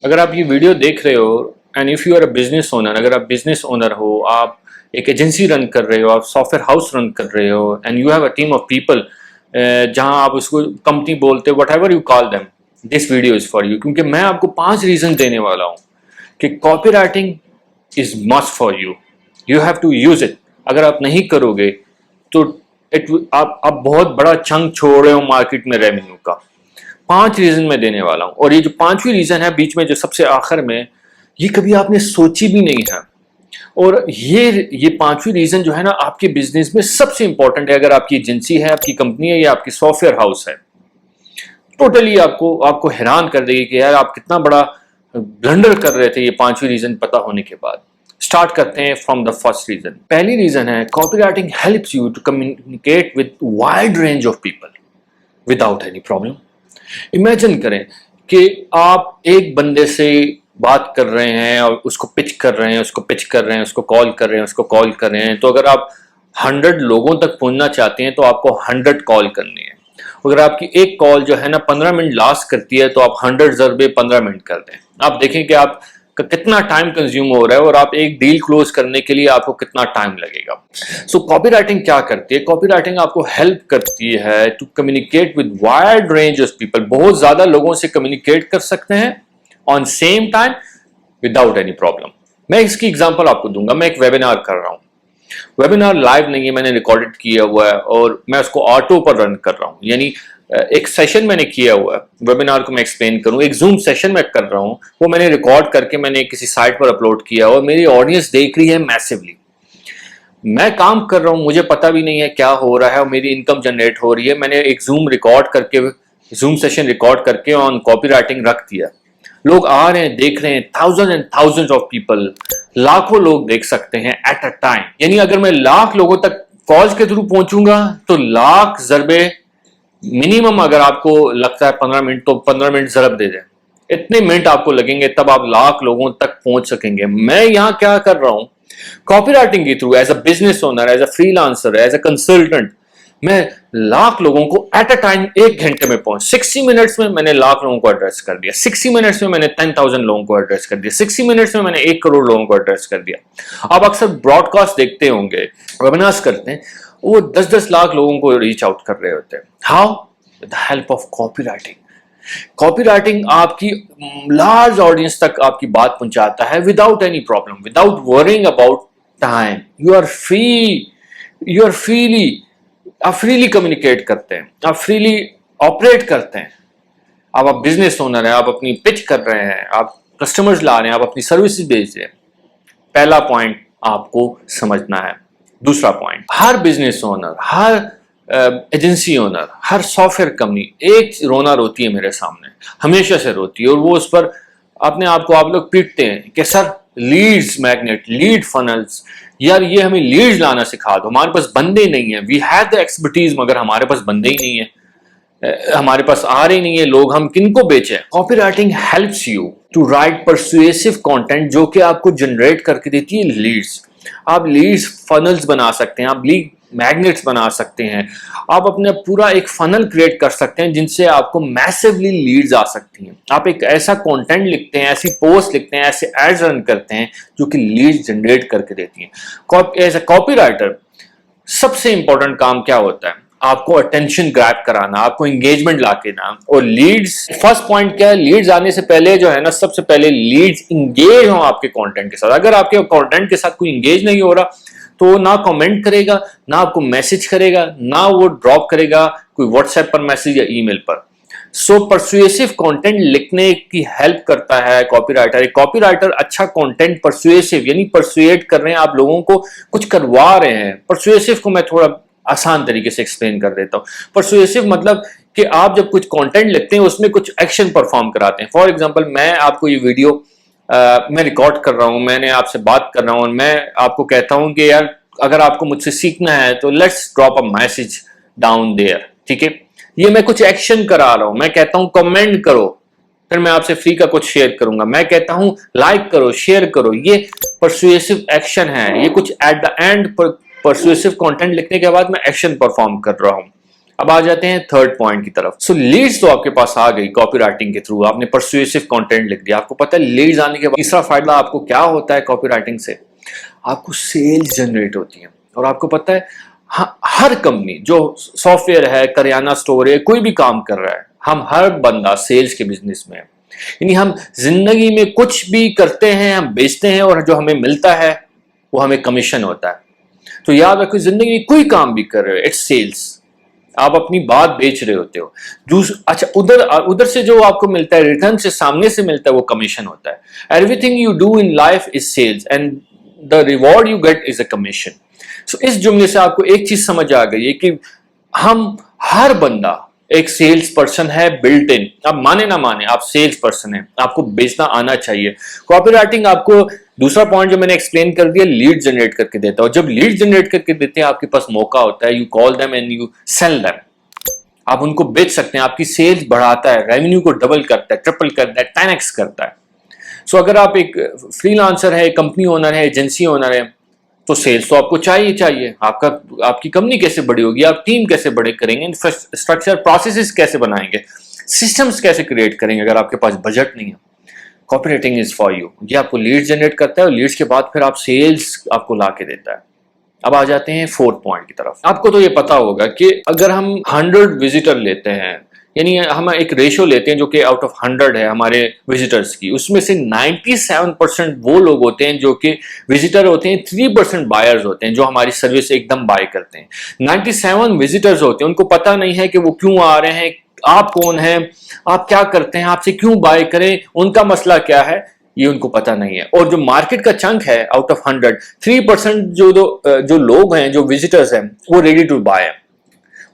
अगर आप ये वीडियो देख रहे हो and if you are a business owner, अगर आप बिजनेस ओनर हो, आप एक एजेंसी रन कर रहे हो, आप सॉफ्टवेयर हाउस रन कर रहे हो and you have a team of people, जहां आप उसको कंपनी बोलते हो, whatever you call them, this video is for you. क्योंकि मैं आपको 5 रीजन देने वाला हूं कि copy writing is must for you, you have to use it. अगर आप नहीं करोगे तो आप बहुत बड़ा चंक छोड़ रहे हो मार्केट में रेवेन्यू का। 5 रीजन मैं देने वाला हूं, और ये जो 5वीं रीजन है बीच में जो सबसे आखिर में, ये कभी आपने सोची भी नहीं है। और ये 5वीं रीजन जो है ना, आपके बिजनेस में सबसे इंपॉर्टेंट है। अगर आपकी एजेंसी है, आपकी कंपनी है या आपकी सॉफ्टवेयर हाउस है, टोटली आपको आपको हैरान कर देगी कि यार आप कितना बड़ा ब्लंडर कर रहे थे ये 5वीं रीजन पता होने के बाद। स्टार्ट करते हैं फ्रॉम द फर्स्ट रीजन। पहली रीजन है, copywriting helps you to communicate with wide range of people without any problem. Imagine करें कि आप एक बंदे से बात कर रहे हैं और उसको पिच कर रहे हैं, उसको पिच कर रहे हैं, उसको कॉल कर रहे हैं, उसको कॉल कर रहे हैं। तो अगर आप 100 लोगों तक पहुंचना चाहते हैं तो आपको 100 कॉल करनी है। अगर आपकी एक कॉल जो है ना 15 मिनट लास्ट करती है तो आप 100 ज़रबे 15 मिनट कर दें। आप देखें कि आप कितना टाइम कंज्यूम हो रहा है और आप एक डील क्लोज करने के लिए आपको कितना टाइम लगेगा। सो कॉपीराइटिंग क्या करती है? कॉपीराइटिंग आपको हेल्प करती है to communicate with wide range of people. बहुत ज्यादा लोगों से कम्युनिकेट कर सकते हैं on same time without any problem. मैं इसकी एग्जांपल आपको दूंगा। मैं एक वेबिनार कर रहा हूं, वेबिनार लाइव नहीं है, मैंने रिकॉर्डेड किया हुआ है और मैं उसको ऑटो पर रन कर रहा हूं। यानी एक सेशन मैंने किया हुआ है, वेबिनार को मैं एक्सप्लेन करूं, एक जूम सेशन मैं कर रहा हूं, वो मैंने रिकॉर्ड करके मैंने किसी साइट पर अपलोड किया और मेरी ऑडियंस देख रही है मैसिवली। मैं काम कर रहा हूं, मुझे पता भी नहीं है क्या हो रहा है और मेरी इनकम जनरेट हो रही है। मैंने एक जूम रिकॉर्ड करके, जूम सेशन रिकॉर्ड करके ऑन कॉपीराइटिंग रख दिया। लोग आ रहे हैं, देख रहे हैं, thousand and thousand of people, लाखों लोग देख सकते हैं एट अ टाइम। यानी अगर मैं लाख लोगों तक कॉल्स के थ्रू पहुंचूंगा तो लाख जरबे मिनिमम, अगर आपको लगता है 15 मिनट तो 15 मिनट जरब दे दें, इतने मिनट आपको लगेंगे तब आप लाख लोगों तक पहुंच सकेंगे। मैं यहां क्या कर रहा हूं, कॉपीराइटिंग के through as a business owner, as a freelancer, as a consultant, मैं लाख लोगों को एट अ टाइम 1 घंटे में पहुंच, 60 मिनट्स में मैंने लाख लोगों को एड्रेस कर दिया। 60 मिनट्स में मैंने 10,000 लोगों को एड्रेस कर दिया। 60 मिनट्स में मैंने 1 करोड़ लोगों को एड्रेस कर दिया। आप अक्सर ब्रॉडकास्ट देखते होंगे, वेबिनार्स करते हैं, वो 10-10 लाख लोगों को रीच आउट कर रहे होते हैं। How? With the help of copywriting. Copywriting आपकी लार्ज ऑडियंस तक आपकी बात पहुंचाता है without any problem, without worrying about time. You are free, you are freely, आप फ्रीली कम्युनिकेट करते हैं, आप फ्रीली ऑपरेट करते हैं। आप बिजनेस ओनर हैं, आप अपनी पिच कर रहे हैं, आप कस्टमर्स ला रहे हैं, आप अपनी सर्विसेज बेच रहे हैं। पहला पॉइंट आपको समझना है। दूसरा पॉइंट, हर बिजनेस ओनर, हर एजेंसी ओनर, हर सॉफ्टवेयर कंपनी एक रोना रोती है मेरे सामने, हमेशा से रोती है, और वो उस पर अपने आप को आप लोग पीटते हैं कि sir leads magnet, lead funnels, यार ये हमें लीड्स लाना सिखा दो, हमारे पास बंदे नहीं है। वी हैव द एक्सपर्टीज, मगर हमारे पास बंदे ही नहीं है, हमारे पास आ रही नहीं है लोग, हम किनको बेचें? Copywriting helps you to write persuasive content जो कि आपको जनरेट करके देती है लीड्स। आप लीड्स फनल्स बना सकते हैं, आप लीड मैग्नेट्स बना सकते हैं, आप अपने पूरा एक फनल क्रिएट कर सकते हैं जिनसे आपको मैसिवली लीड्स आ सकती हैं। आप एक ऐसा कंटेंट लिखते हैं, ऐसी पोस्ट लिखते हैं, ऐसे एड्स रन करते हैं जो कि लीड्स जनरेट करके देती हैं। एज अ कॉपीराइटर सबसे इंपॉर्टेंट काम क्या होता है? आपको अटेंशन ग्रैब कराना, आपको एंगेजमेंट ला के ना। और लीड्स, फर्स्ट पॉइंट क्या है, लीड्स आने से पहले जो है ना, सबसे पहले लीड्स इंगेज हो आपके कंटेंट के साथ। अगर आपके कंटेंट के साथ कोई इंगेज नहीं हो रहा तो ना कमेंट करेगा, ना आपको मैसेज करेगा, ना वो ड्रॉप करेगा कोई व्हाट्सएप पर मैसेज या ईमेल पर। सो परसुएसिव कंटेंट लिखने की हेल्प करता है कॉपीराइटर। एक कॉपीराइटर अच्छा कंटेंट, परसुएसिव यानी परसुएट कर रहे हैं, आप लोगों को कुछ करवा रहे हैं। परसुएसिव को मैं थोड़ा आसान तरीके से एक्सप्लेन कर देता हूँ। परसुएसिव मतलब कि आप जब कुछ कंटेंट लिखते हैं उसमें कुछ एक्शन परफॉर्म कराते हैं। फॉर एग्जांपल, मैं आपको ये वीडियो मैं रिकॉर्ड कर रहा हूँ, मैंने आपसे बात कर रहा हूँ और मैं आपको कहता हूँ कि यार अगर आपको मुझसे सीखना है तो let's drop a message down there, ठीक है? ये मैं कुछ एक्शन करा रहा हूं। मैं कहता हूं कमेंट करो, फिर मैं आपसे फ्री का कुछ शेयर करूंगा। मैं कहता हूं लाइक करो, शेयर करो। ये परसुएसिव एक्शन है। ये कुछ at the end persuasive content लिखने के बाद मैं एक्शन परफॉर्म कर रहा हूं। अब आ जाते हैं थर्ड पॉइंट की तरफ। सो लीड्स तो आपके पास आ गई कॉपीराइटिंग के थ्रू, आपने परसुएसिव कंटेंट लिख दिया। आपको पता है लीड्स आने के बाद तीसरा फायदा आपको क्या होता है कॉपीराइटिंग से? आपको सेल्स जनरेट होती है। और आपको पता है हर कंपनी जो सॉफ्टवेयर है, करियाना स्टोर है, कोई भी काम कर रहा है, हम हर बंदा सेल्स के बिजनेस में है। यानी हम जिंदगी में कुछ भी करते हैं, हम बेचते हैं और जो हमें मिलता है वो हमें कमीशन होता है। तो याद रखो जिंदगी में कोई काम भी कर रहे हो, इट्स सेल्स। आप अपनी बात बेच रहे होते हो। अच्छा, उधर उधर से जो आपको मिलता है, रिटर्न से सामने से मिलता है, वो कमीशन होता है। Everything you do in life is sales and the reward you get is a commission. So इस जुमले से आपको एक चीज समझ आ गई है कि हम हर बंदा एक सेल्स पर्सन है, बिल्ट इन। आप माने ना माने, आप सेल्स पर्सन है, आपको बेचना आना चाहिए। कॉपीराइटिंग आपको दूसरा पॉइंट जो मैंने एक्सप्लेन कर दिया, लीड जनरेट करके देता है। और जब लीड जनरेट करके देते हैं, आपके पास मौका होता है, you call them and you sell them. आप उनको बेच सकते हैं, आपकी सेल्स बढ़ाता है, रेवेन्यू को डबल करता है, ट्रिपल करता है, 10x करता है। सो अगर आप एक फ्रीलांसर है, कंपनी ओनर है, एजेंसी ओनर है, तो सेल्स तो आपको चाहिए चाहिए। आपकी कंपनी कैसे बड़ी होगी, आप टीम कैसे बड़े करेंगे, इंफ्रास्ट्रक्चर प्रोसेसेस कैसे बनाएंगे, सिस्टम्स कैसे क्रिएट करेंगे अगर आपके पास बजट नहीं है? Copywriting is for you. ये आपको लीड जनरेट करता है और लीड्स के बाद फिर आप सेल्स आपको ला के देता है। अब आ जाते हैं फोर्थ पॉइंट की तरफ। आपको तो ये पता होगा कि अगर हम 100 विजिटर लेते हैं, यानी हम एक रेशियो लेते हैं जो कि आउट ऑफ 100 है हमारे विजिटर्स की, उसमें से 97% वो लोग होते हैं जो कि विजिटर होते हैं, 3% बायर्स होते हैं जो हमारी सर्विस एकदम बाय करते हैं। 97 विजिटर्स होते हैं, उनको पता नहीं है कि वो क्यों आ रहे हैं, आप कौन हैं, आप क्या करते हैं, आपसे क्यों बाय करें, उनका मसला क्या है, ये उनको पता नहीं है। और जो मार्केट का चंक है आउट ऑफ 100, 3% जो लोग हैं, जो विजिटर्स हैं, वो रेडी टू बाय है,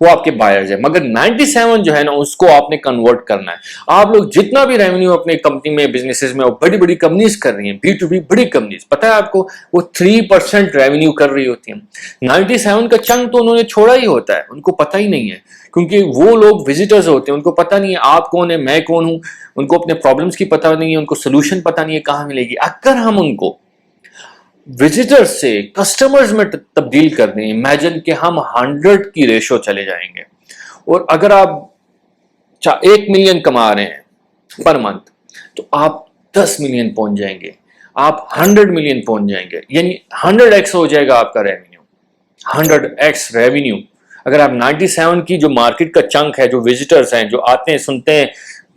वो आपके बायर्स है। मगर 97 जो है ना, उसको आपने कन्वर्ट करना है। आप लोग जितना भी रेवेन्यू अपने कंपनी में, बिजनेसेस में, बड़ी बड़ी कंपनीज कर रही हैं, B2B बड़ी कंपनीज, पता है आपको, वो 3% रेवेन्यू कर रही होती हैं। 97 का चंक तो उन्होंने छोड़ा ही होता है, उनको पता ही नहीं है, क्योंकि वो लोग विजिटर्स होते हैं, उनको पता नहीं है आप कौन है, मैं कौन हूं, उनको अपने प्रॉब्लम्स की पता नहीं है, उनको सोल्यूशन पता नहीं है कहां मिलेगी। अगर हम उनको विजिटर्स से कस्टमर्स में तब्दील कर दें, इमेजिन कि हम 100 की रेशो चले जाएंगे। और अगर आप 1 मिलियन कमा रहे हैं पर मंथ, तो आप 10 मिलियन पहुंच जाएंगे, आप 100 मिलियन पहुंच जाएंगे, यानी 100x हो जाएगा आपका रेवेन्यू। 100x revenue. अगर आप 97 की जो मार्केट का चंक है, जो विजिटर्स हैं, जो आते हैं, सुनते हैं,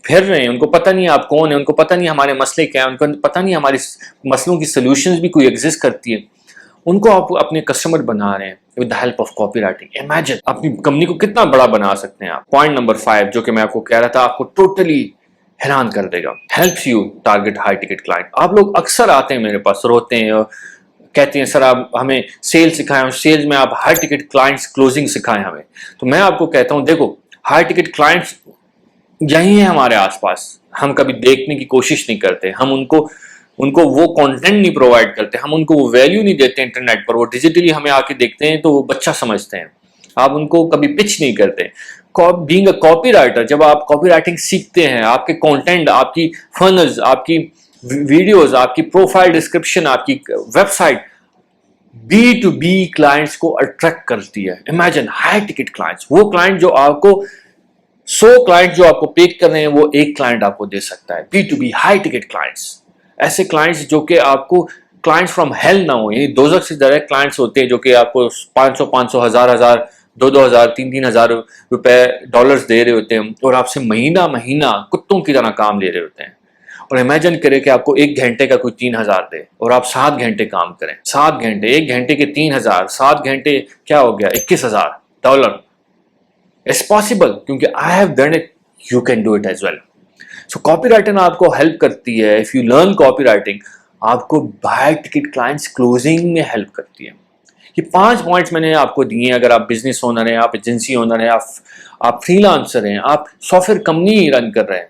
फिर रहे हैं, उनको पता नहीं आप कौन है, उनको पता नहीं हमारे मसले क्या है, उनको पता नहीं हमारे मसलों की सोल्यूशंस भी कोई एग्जिस्ट करती है, उनको आप अपने कस्टमर बना रहे हैं with the help of copywriting. Imagine अपनी कंपनी को कितना बड़ा बना सकते हैं आप। पॉइंट नंबर 5 जो कि मैं आपको कह रहा था, आपको टोटली हैरान कर देगा। Helps you target high ticket client. आप लोग अक्सर आते हैं मेरे पास, रोते हैं और कहते हैं सर आप हमें सेल सिखाएं, सेल्स में आप हाई टिकट क्लाइंट्स क्लोजिंग सिखाएं हमें। तो मैं आपको कहता हूं, देखो हाई टिकट क्लाइंट्स यही है हमारे आसपास, हम कभी देखने की कोशिश नहीं करते, हम उनको उनको वो कंटेंट नहीं प्रोवाइड करते, हम उनको वो वैल्यू नहीं देते इंटरनेट पर। वो डिजिटली हमें आके देखते हैं तो वो बच्चा समझते हैं, आप उनको कभी पिच नहीं करते। बीइंग अ कॉपी राइटर, जब आप कॉपी राइटिंग सीखते हैं, आपके कंटेंट, आपकी फनल्स, आपकी वीडियोस, आपकी प्रोफाइल डिस्क्रिप्शन, आपकी वेबसाइट B2B क्लाइंट्स को अट्रैक्ट करती है। इमेजिन हाई टिकट क्लाइंट्स, वो क्लाइंट जो आपको 100 क्लाइंट जो आपको पे कर रहे हैं, वो एक क्लाइंट आपको दे सकता है। B2B हाई टिकट क्लाइंट्स, ऐसे क्लाइंट्स जो कि आपको क्लाइंट्स फ्रॉम हेल ना हो, यानी दोजख से डायरेक्ट क्लाइंट्स होते हैं जो कि आपको 500 हजार 2,000 3,000 रुपए डॉलर्स दे रहे होते हैं और आपसे महीना महीना कुत्तों की तरह काम ले रहे होते हैं। और इमेजिन करें कि आपको 1 घंटे का कोई 3,000 दे और आप 7 घंटे काम करें। 7 घंटे, 1 घंटे के 3,000, 7 घंटे क्या हो गया, $21,000। इट्स पॉसिबल, क्योंकि I have done it, you can do it as well. So copywriting आपको हेल्प करती है। इफ यू लर्न कॉपीराइटिंग, आपको हाई टिकट क्लाइंट्स क्लोजिंग में हेल्प करती है। ये 5 पॉइंट्स मैंने आपको दिए। अगर आप बिजनेस ओनर हैं, आप एजेंसी ओनर हैं, आप फ्रीलांसर हैं, आप सॉफ्टवेयर कंपनी रन कर रहे हैं,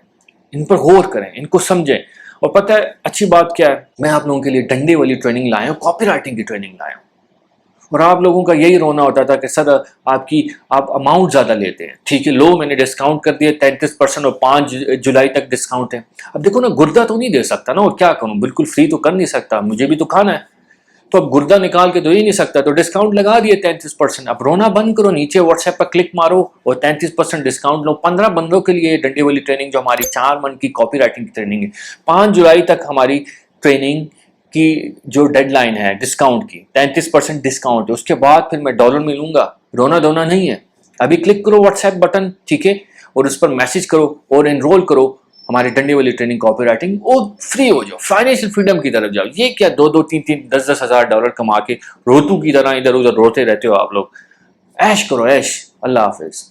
इन पर गौर करें, इनको समझें। और पता है अच्छी बात क्या है, मैं आप लोगों के लिए डंडे वाली ट्रेनिंग लाया हूँ, कॉपीराइटिंग की ट्रेनिंग लाया हूँ। और आप लोगों का यही रोना होता था कि सर आप अमाउंट ज्यादा लेते हैं। ठीक है, लो मैंने डिस्काउंट कर दिया 33% और 5 जुलाई तक डिस्काउंट है। अब देखो ना, गुर्दा तो नहीं दे सकता ना, और क्या करूं, बिल्कुल फ्री तो कर नहीं सकता, मुझे भी तो खाना है। तो अब गुर्दा निकाल के दो ही नहीं सकता, तो डिस्काउंट लगा दिए 33%। अब रोना बंद करो, नीचे व्हाट्सएप पर क्लिक मारो और 33% डिस्काउंट लो। 15 बंदों के लिए डंडे वाली ट्रेनिंग, जो हमारी 4 मंथ की कॉपी राइटिंग की ट्रेनिंग है। 5 जुलाई तक हमारी ट्रेनिंग की जो डेडलाइन है डिस्काउंट की, 33% डिस्काउंट है। उसके बाद फिर मैं डॉलर में लूंगा, रोना धोना नहीं है। अभी क्लिक करो व्हाट्सएप बटन, ठीक है, और उस पर मैसेज करो और एनरोल करो हमारी डंडे वाली ट्रेनिंग कॉपी राइटिंग, और फ्री हो जाओ, फाइनेंशियल फ्रीडम की तरफ जाओ। ये क्या 2-2, 3-3, 10-10 हजार डॉलर कमा के रोतू की तरह इधर उधर रोते रहते हो आप लोग। ऐश करो ऐश। अल्लाह हाफिज।